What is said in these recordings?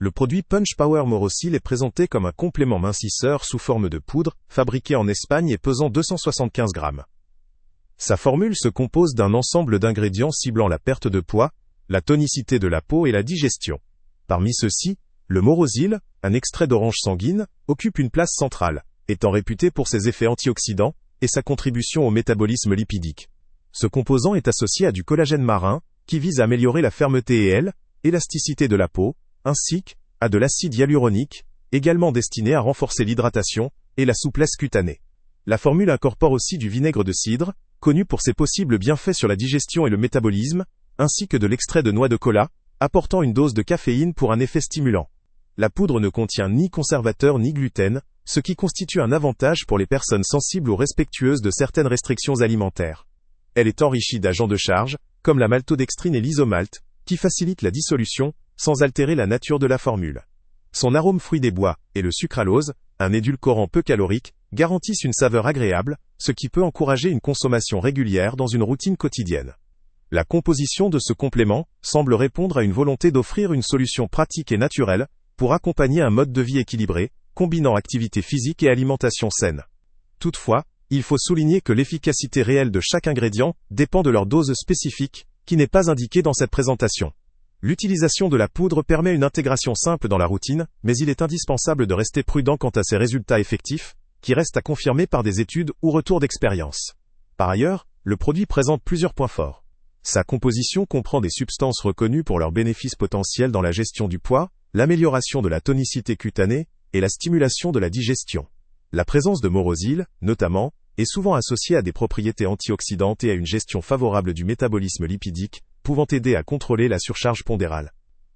Le produit Punch Power Morosil est présenté comme un complément mincisseur sous forme de poudre, fabriqué en Espagne et pesant 275 grammes. Sa formule se compose d'un ensemble d'ingrédients ciblant la perte de poids, la tonicité de la peau et la digestion. Parmi ceux-ci, le Morosil, un extrait d'orange sanguine, occupe une place centrale, étant réputé pour ses effets antioxydants et sa contribution au métabolisme lipidique. Ce composant est associé à du collagène marin, qui vise à améliorer la fermeté et l'élasticité de la peau, ainsi qu'à de l'acide hyaluronique, également destiné à renforcer l'hydratation et la souplesse cutanée. La formule incorpore aussi du vinaigre de cidre, connu pour ses possibles bienfaits sur la digestion et le métabolisme, ainsi que de l'extrait de noix de cola, apportant une dose de caféine pour un effet stimulant. La poudre ne contient ni conservateur ni gluten, ce qui constitue un avantage pour les personnes sensibles ou respectueuses de certaines restrictions alimentaires. Elle est enrichie d'agents de charge, comme la maltodextrine et l'isomalte, qui facilitent la dissolution, sans altérer la nature de la formule. Son arôme fruit des bois et le sucralose, un édulcorant peu calorique, garantissent une saveur agréable, ce qui peut encourager une consommation régulière dans une routine quotidienne. La composition de ce complément semble répondre à une volonté d'offrir une solution pratique et naturelle pour accompagner un mode de vie équilibré, combinant activité physique et alimentation saine. Toutefois, il faut souligner que l'efficacité réelle de chaque ingrédient dépend de leur dose spécifique, qui n'est pas indiquée dans cette présentation. L'utilisation de la poudre permet une intégration simple dans la routine, mais il est indispensable de rester prudent quant à ses résultats effectifs, qui restent à confirmer par des études ou retours d'expérience. Par ailleurs, le produit présente plusieurs points forts. Sa composition comprend des substances reconnues pour leurs bénéfices potentiels dans la gestion du poids, l'amélioration de la tonicité cutanée et la stimulation de la digestion. La présence de Morosil, notamment, est souvent associée à des propriétés antioxydantes et à une gestion favorable du métabolisme lipidique, pouvant aider à contrôler la surcharge pondérale.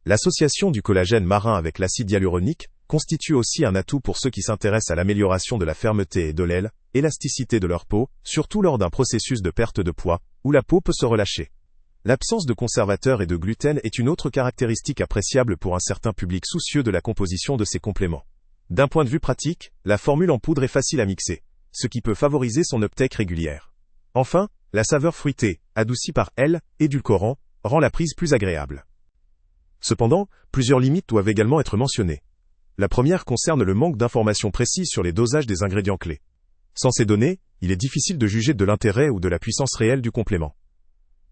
L'association du collagène marin avec l'acide hyaluronique constitue aussi un atout pour ceux qui s'intéressent à l'amélioration de la fermeté et de l'élasticité de leur peau, surtout lors d'un processus de perte de poids, où la peau peut se relâcher. L'absence de conservateurs et de gluten est une autre caractéristique appréciable pour un certain public soucieux de la composition de ces compléments. D'un point de vue pratique, la formule en poudre est facile à mixer, ce qui peut favoriser son uptake régulière. Enfin, la saveur fruitée, adoucie par édulcorant, rend la prise plus agréable. Cependant, plusieurs limites doivent également être mentionnées. La première concerne le manque d'informations précises sur les dosages des ingrédients clés. Sans ces données, il est difficile de juger de l'intérêt ou de la puissance réelle du complément.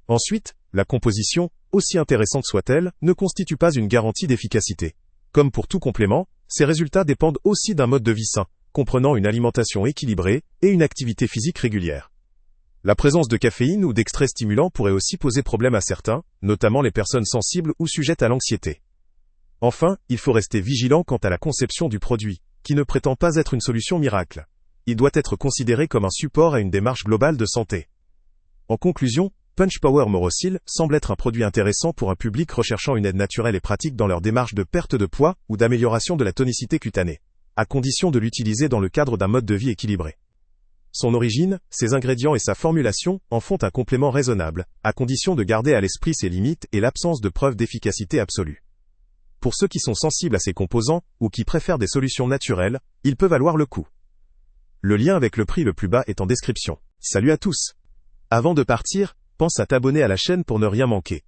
Ensuite, la composition, aussi intéressante soit-elle, ne constitue pas une garantie d'efficacité. Comme pour tout complément, ces résultats dépendent aussi d'un mode de vie sain, comprenant une alimentation équilibrée et une activité physique régulière. La présence de caféine ou d'extraits stimulants pourrait aussi poser problème à certains, notamment les personnes sensibles ou sujettes à l'anxiété. Enfin, il faut rester vigilant quant à la conception du produit, qui ne prétend pas être une solution miracle. Il doit être considéré comme un support à une démarche globale de santé. En conclusion, Punch Power Morosil semble être un produit intéressant pour un public recherchant une aide naturelle et pratique dans leur démarche de perte de poids ou d'amélioration de la tonicité cutanée, à condition de l'utiliser dans le cadre d'un mode de vie équilibré. Son origine, ses ingrédients et sa formulation en font un complément raisonnable, à condition de garder à l'esprit ses limites et l'absence de preuves d'efficacité absolue. Pour ceux qui sont sensibles à ces composants, ou qui préfèrent des solutions naturelles, il peut valoir le coup. Le lien avec le prix le plus bas est en description. Salut à tous! Avant de partir, pense à t'abonner à la chaîne pour ne rien manquer.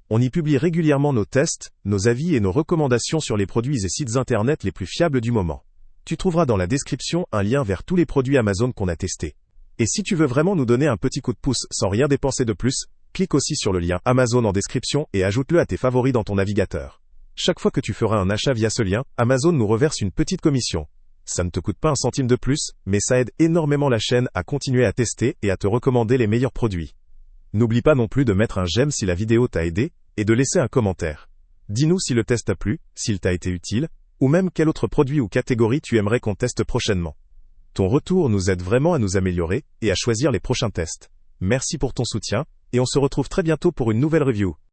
On y publie régulièrement nos tests, nos avis et nos recommandations sur les produits et sites internet les plus fiables du moment. Tu trouveras dans la description un lien vers tous les produits Amazon qu'on a testés. Et si tu veux vraiment nous donner un petit coup de pouce sans rien dépenser de plus, clique aussi sur le lien Amazon en description et ajoute-le à tes favoris dans ton navigateur. Chaque fois que tu feras un achat via ce lien, Amazon nous reverse une petite commission. Ça ne te coûte pas un centime de plus, mais ça aide énormément la chaîne à continuer à tester et à te recommander les meilleurs produits. N'oublie pas non plus de mettre un j'aime si la vidéo t'a aidé, et de laisser un commentaire. Dis-nous si le test t'a plu, s'il t'a été utile, ou même quel autre produit ou catégorie tu aimerais qu'on teste prochainement. Ton retour nous aide vraiment à nous améliorer, et à choisir les prochains tests. Merci pour ton soutien, et on se retrouve très bientôt pour une nouvelle review.